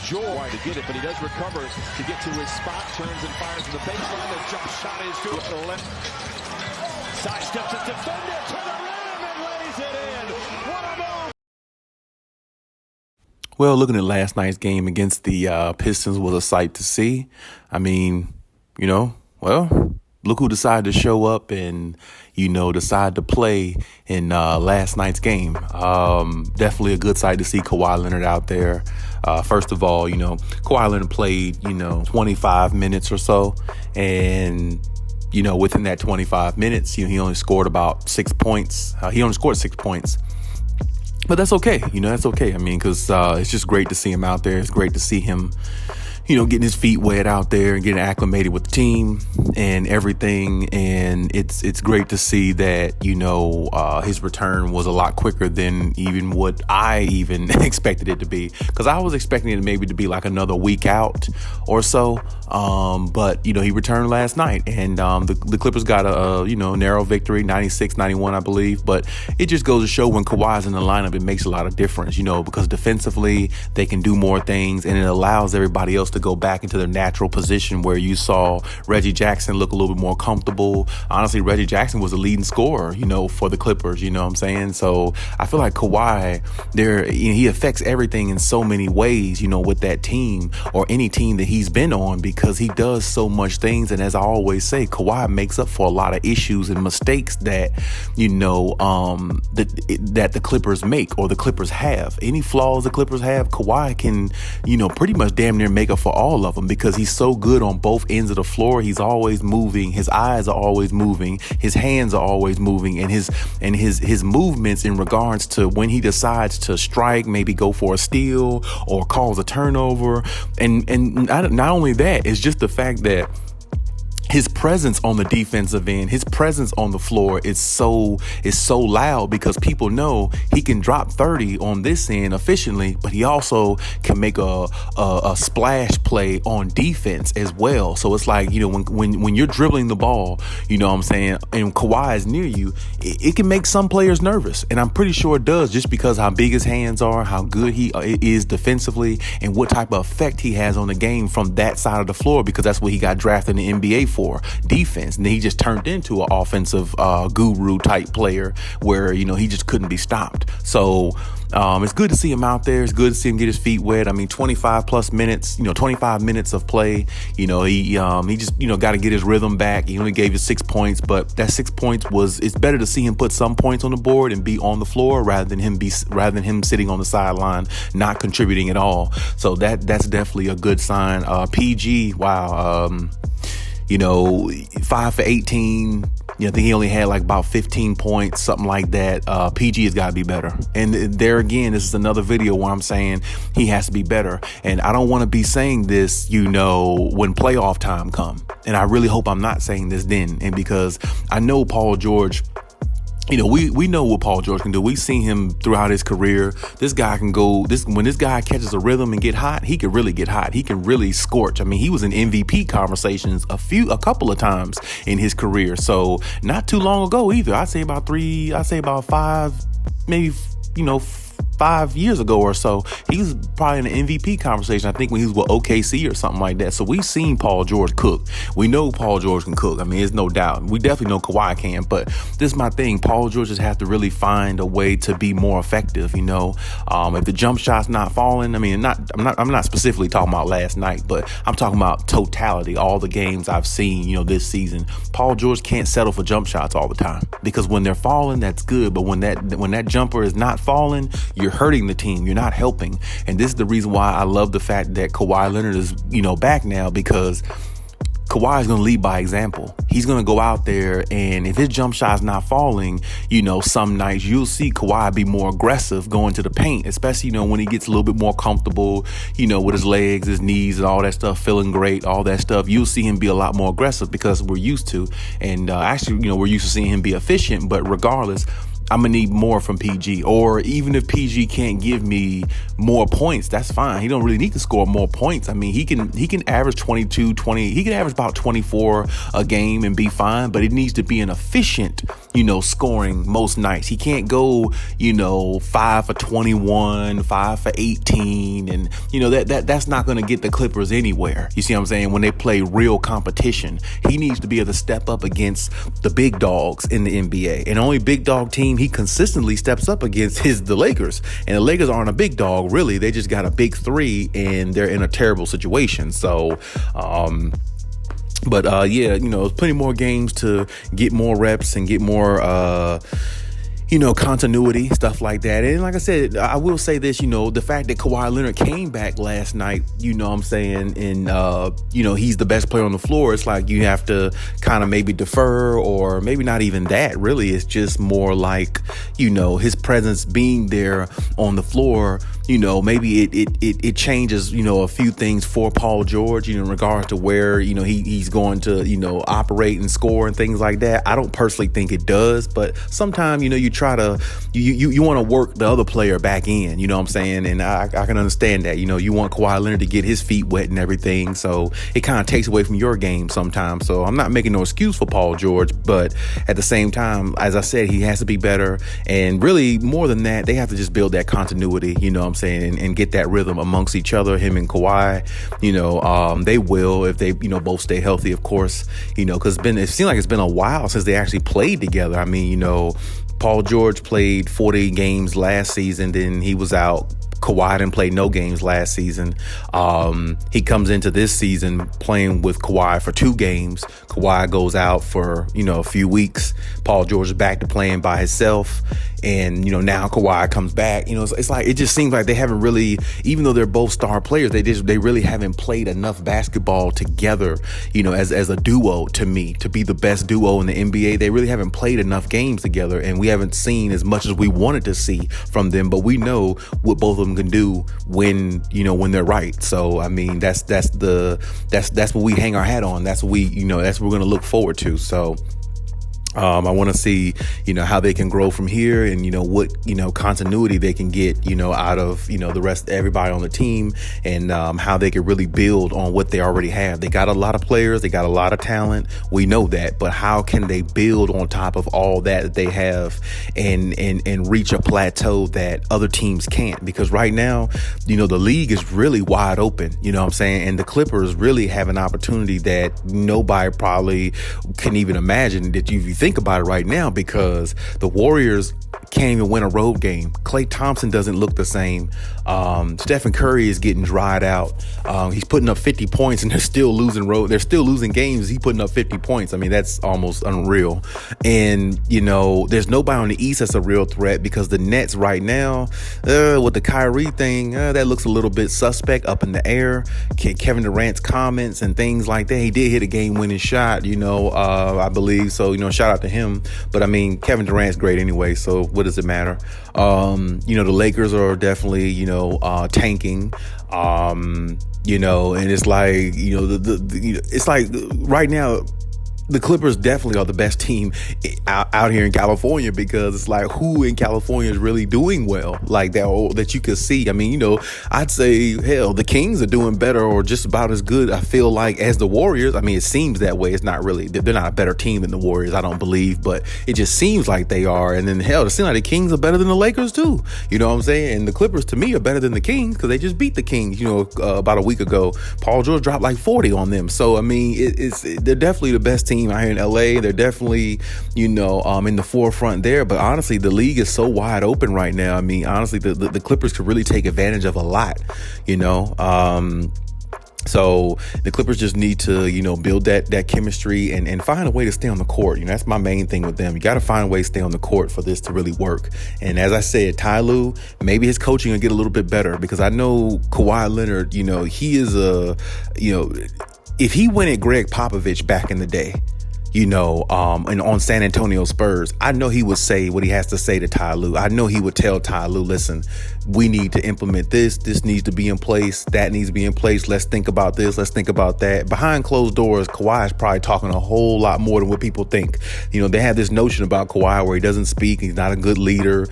George to get it, but he does recover to get to his spot, turns and fires to the baseline. The jump shot is good to the left. Sidesteps his defender to the rim and lays it in. What a move! Well, looking at last night's game against the Pistons was a sight to see. I mean, look who decided to show up and, decide to play in last night's game. Definitely a good sight to see Kawhi Leonard out there. First of all, Kawhi Leonard played, 25 minutes or so. And, within that 25 minutes, he only scored about 6 points. He only scored 6 points. But that's okay. That's okay. I mean, because it's just great to see him out there. It's great to see him, getting his feet wet out there and getting acclimated with the team and everything. And it's great to see that, his return was a lot quicker than even what I even expected it to be. Because I was expecting it maybe to be like another week out or so. But, he returned last night and the Clippers got a narrow victory, 96-91, I believe. But it just goes to show when Kawhi's in the lineup, it makes a lot of difference, because defensively they can do more things and it allows everybody else to go back into their natural position where you saw Reggie Jackson look a little bit more comfortable. Honestly, Reggie Jackson was the leading scorer, for the Clippers, you know what I'm saying? So I feel like Kawhi, he affects everything in so many ways, with that team or any team that he's been on because he does so much things. And as I always say, Kawhi makes up for a lot of issues and mistakes that, that the Clippers make or the Clippers have. Any flaws the Clippers have, Kawhi can, pretty much damn near make up for all of them because he's so good on both ends of the floor. He's always moving. His eyes are always moving. His hands are always moving, and his movements in regards to when he decides to strike, maybe go for a steal or cause a turnover, and not only that, it's just the fact that his presence on the defensive end, his presence on the floor is so loud because people know he can drop 30 on this end efficiently, but he also can make a splash play on defense as well. So it's like, when you're dribbling the ball, and Kawhi is near you, it can make some players nervous. And I'm pretty sure it does just because how big his hands are, how good he is defensively, and what type of effect he has on the game from that side of the floor, because that's what he got drafted in the NBA for, defense. And then he just turned into an offensive guru type player where, he just couldn't be stopped. So it's good to see him out there. It's good to see him get his feet wet. I mean, 25 plus minutes, 25 minutes of play. He just, got to get his rhythm back. He only gave you 6 points, but that 6 points it's better to see him put some points on the board and be on the floor rather than him sitting on the sideline, not contributing at all. So that's definitely a good sign. PG, wow. 5 for 18. I think he only had like about 15 points, something like that. PG has got to be better. And there again, this is another video where I'm saying he has to be better. And I don't want to be saying this, when playoff time come. And I really hope I'm not saying this then. And because I know Paul George, we know what Paul George can do. We've seen him throughout his career. This guy can when this guy catches a rhythm and get hot, he can really get hot. He can really scorch. I mean, he was in MVP conversations a couple of times in his career. So not too long ago either. I'd say about 5, maybe, 5 years ago or so, he was probably in an MVP conversation, I think, when he was with OKC or something like that. So we've seen Paul George cook. We know Paul George can cook. I mean, there's no doubt. We definitely know Kawhi can, but this is my thing. Paul George just has to really find a way to be more effective, if the jump shot's not falling, I mean, I'm not specifically talking about last night, but I'm talking about totality, all the games I've seen, this season. Paul George can't settle for jump shots all the time because when they're falling, that's good. But when that jumper is not falling, you're hurting the team. You're not helping. And this is the reason why I love the fact that Kawhi Leonard is, back now, because Kawhi is going to lead by example. He's going to go out there, and if his jump shot's not falling, some nights you'll see Kawhi be more aggressive going to the paint, especially, when he gets a little bit more comfortable, with his legs, his knees, and all that stuff, feeling great, all that stuff. You'll see him be a lot more aggressive because we're used to. And actually, we're used to seeing him be efficient, but regardless, I'm going to need more from PG. Or even if PG can't give me more points, that's fine. He don't really need to score more points. I mean, he can average 22, 20. He can average about 24 a game and be fine, but it needs to be an efficient scoring most nights. He can't go, 5 for 21, 5 for 18. And, that's not going to get the Clippers anywhere. You see what I'm saying? When they play real competition, he needs to be able to step up against the big dogs in the NBA. And the only big dog team he consistently steps up against is the Lakers. And the Lakers aren't a big dog, really. They just got a big three and they're in a terrible situation. So, plenty more games to get more reps and get more, continuity, stuff like that. And like I said, I will say this, the fact that Kawhi Leonard came back last night, and, he's the best player on the floor. It's like you have to kind of maybe defer, or maybe not even that. Really, it's just more like, his presence being there on the floor, maybe it changes, a few things for Paul George, in regards to where, he's going to, operate and score and things like that. I don't personally think it does, but sometimes, you try to, you want to work the other player back in, you know what I'm saying? And I can understand that, you want Kawhi Leonard to get his feet wet and everything. So it kind of takes away from your game sometimes. So I'm not making no excuse for Paul George, but at the same time, as I said, he has to be better. And really more than that, they have to just build that continuity, you know what I'm saying? And get that rhythm amongst each other, him and Kawhi, they will, if they, both stay healthy, of course, because it seems like it's been a while since they actually played together. I mean, Paul George played 40 games last season, then he was out. Kawhi didn't play no games last season. He comes into this season playing with Kawhi for 2 games. Kawhi goes out for, a few weeks. Paul George is back to playing by himself. And, now Kawhi comes back. It's like, it just seems like they haven't really, even though they're both star players, they really haven't played enough basketball together, as a duo, to me, to be the best duo in the NBA. They really haven't played enough games together, and we haven't seen as much as we wanted to see from them. But we know what both of them can do when they're right. So, I mean, that's what we hang our hat on. That's what that's what we're going to look forward to. So, I want to see, how they can grow from here, and, what, continuity they can get, out of, the rest, everybody on the team, and how they can really build on what they already have. They got a lot of players. They got a lot of talent. We know that. But how can they build on top of all that they have and reach a plateau that other teams can't? Because right now, the league is really wide open, you know what I'm saying? And the Clippers really have an opportunity that nobody probably can even imagine, that you think about it right now, because the Warriors can't even win a road game. Klay Thompson doesn't look the same. Stephen Curry is getting dried out. He's putting up 50 points and they're still losing games. He's putting up 50 points. I mean, that's almost unreal. And, there's nobody on the East that's a real threat, because the Nets right now, with the Kyrie thing, that looks a little bit suspect, up in the air. Kevin Durant's comments and things like that. He did hit a game-winning shot, I believe. So, shout out to him. But I mean, Kevin Durant's great anyway, so what does it matter? The Lakers are definitely, tanking. And it's like, it's like right now, the Clippers definitely are the best team out here in California, because it's like, who in California is really doing well like that, or that you could see? I mean, I'd say, hell, the Kings are doing better, or just about as good, I feel like, as the Warriors. I mean, it seems that way. It's not really, they're not a better team than the Warriors, I don't believe, but it just seems like they are. And then, hell, it seems like the Kings are better than the Lakers too. You know what I'm saying? And the Clippers, to me, are better than the Kings, because they just beat the Kings, about a week ago. Paul George dropped like 40 on them. So, I mean, they're definitely the best team out here in LA. They're definitely, in the forefront there. But honestly, the league is so wide open right now. I mean, honestly, the Clippers could really take advantage of a lot, So the Clippers just need to, build that chemistry and find a way to stay on the court. That's my main thing with them. You got to find a way to stay on the court for this to really work. And as I said, Ty Lue, maybe his coaching will get a little bit better, because I know Kawhi Leonard, he is if he went at Greg Popovich back in the day, and on San Antonio Spurs, I know he would say what he has to say to Ty Lue. I know he would tell Ty Lue, listen, we need to implement this. This needs to be in place. That needs to be in place. Let's think about this. Let's think about that. Behind closed doors, Kawhi is probably talking a whole lot more than what people think. They have this notion about Kawhi where he doesn't speak. He's not a good leader.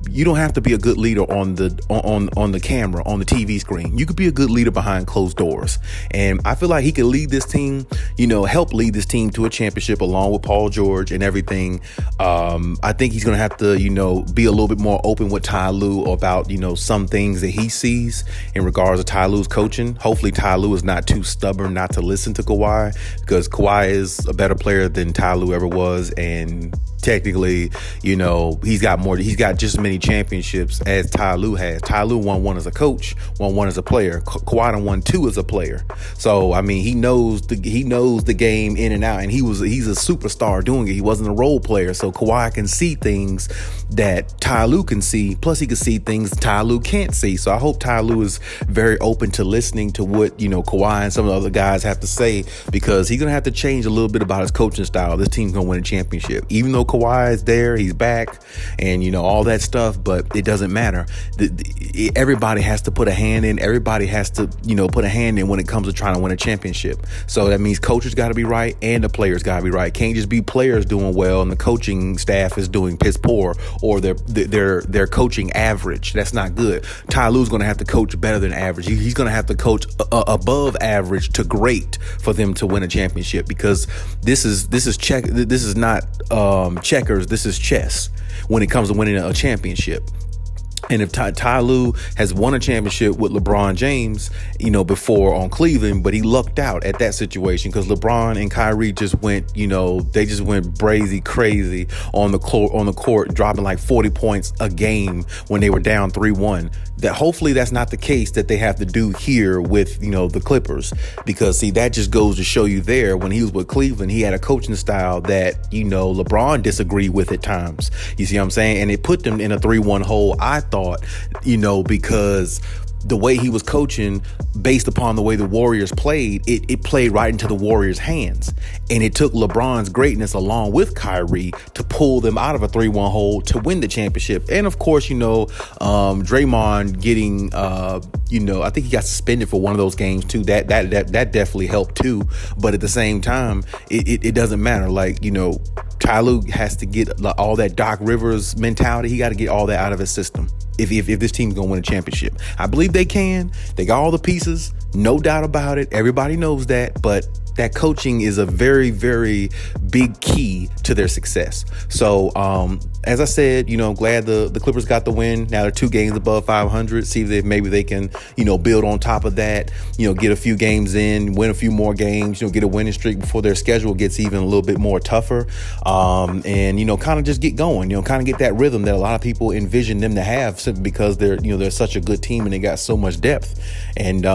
you don't have to be a good leader on the camera, on the TV screen. You could be a good leader behind closed doors. And I feel like he could lead this team, help lead this team to a championship along with Paul George and everything. I think he's going to have to, be a little bit more open with Ty Lue about, some things that he sees in regards to Ty Lue's coaching. Hopefully Ty Lue is not too stubborn not to listen to Kawhi, because Kawhi is a better player than Ty Lue ever was. And technically, he's got just as many championships as Ty Lue has. Ty Lue won one as a coach, won one as a player. Kawhi done won two as a player. So I mean, he knows the game in and out, and he's a superstar doing it. He wasn't a role player, so Kawhi can see things that Ty Lue can see. Plus, he can see things Ty Lue can't see. So I hope Ty Lue is very open to listening to what Kawhi and some of the other guys have to say, because he's gonna have to change a little bit about his coaching style. This team's gonna win a championship, even though Kawhi is there, he's back, and all that stuff. But it doesn't matter. Everybody has to put a hand in. Everybody has to put a hand in when it comes to trying to win a championship. So that means coaches got to be right and the players got to be right. Can't just be players doing well and the coaching staff is doing piss poor, or they're coaching average. That's not good. Ty Lue's going to have to coach better than average. He's going to have to coach above average to great for them to win a championship, because this is not checkers. This is chess when it comes to winning a championship. And if Ty Lue has won a championship with LeBron James, before on Cleveland, but he lucked out at that situation because LeBron and Kyrie just went, they just went crazy on the court, dropping like 40 points a game when they were down 3-1. That hopefully that's not the case that they have to do here with, the Clippers, because see, that just goes to show you there, when he was with Cleveland, he had a coaching style that, LeBron disagreed with at times. You see what I'm saying? And it put them in a 3-1 hole, I thought, because the way he was coaching, based upon the way the Warriors played, it played right into the Warriors' hands. And it took LeBron's greatness along with Kyrie to pull them out of a 3-1 hole to win the championship. And of course, Draymond getting, I think he got suspended for one of those games too. That definitely helped too. But at the same time, it doesn't matter. Ty Lue has to get all that Doc Rivers mentality. He got to get all that out of his system if this team's going to win a championship. I believe they can. They got all the pieces, no doubt about it. Everybody knows that. But that coaching is a very, very big key to their success. So, as I said, I'm glad the Clippers got the win. Now they're 2 games above 500. See if maybe they can, build on top of that, get a few games in, win a few more games, get a winning streak before their schedule gets even a little bit more tougher. And, kind of just get going, kind of get that rhythm that a lot of people envision them to have, simply because they're such a good team and they got so much depth. And,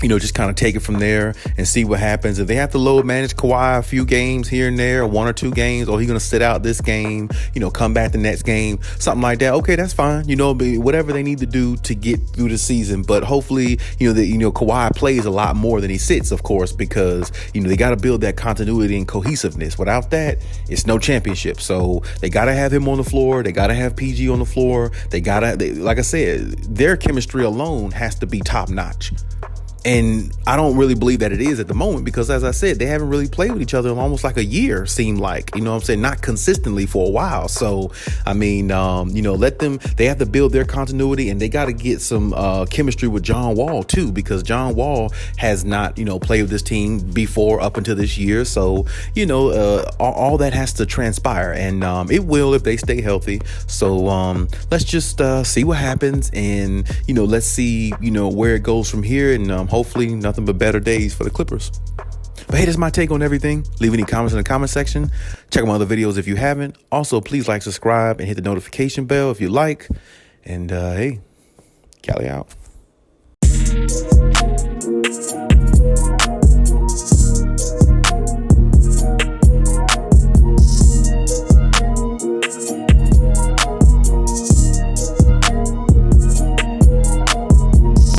just kind of take it from there and see what happens. If they have to load manage Kawhi a few games here and there, 1 or 2 games, or he's going to sit out this game, come back the next game, something like that. Okay, that's fine. Whatever they need to do to get through the season. But hopefully, Kawhi plays a lot more than he sits, of course, because, they got to build that continuity and cohesiveness. Without that, it's no championship. So they got to have him on the floor. They got to have PG on the floor. Like I said, their chemistry alone has to be top notch. And I don't really believe that it is at the moment, because, as I said, they haven't really played with each other in almost like a year, seemed like, not consistently for a while. So, I mean, let them, they have to build their continuity, and they got to get some chemistry with John Wall too, because John Wall has not, played with this team before up until this year. So, all that has to transpire, and it will if they stay healthy. So, let's just see what happens, and, let's see, where it goes from here, and hopefully nothing but better days for the Clippers. But hey, that's my take on everything. Leave any comments in the comment section. Check out my other videos if you haven't. Also, please like, subscribe, and hit the notification bell if you like. And hey, Khaliis out.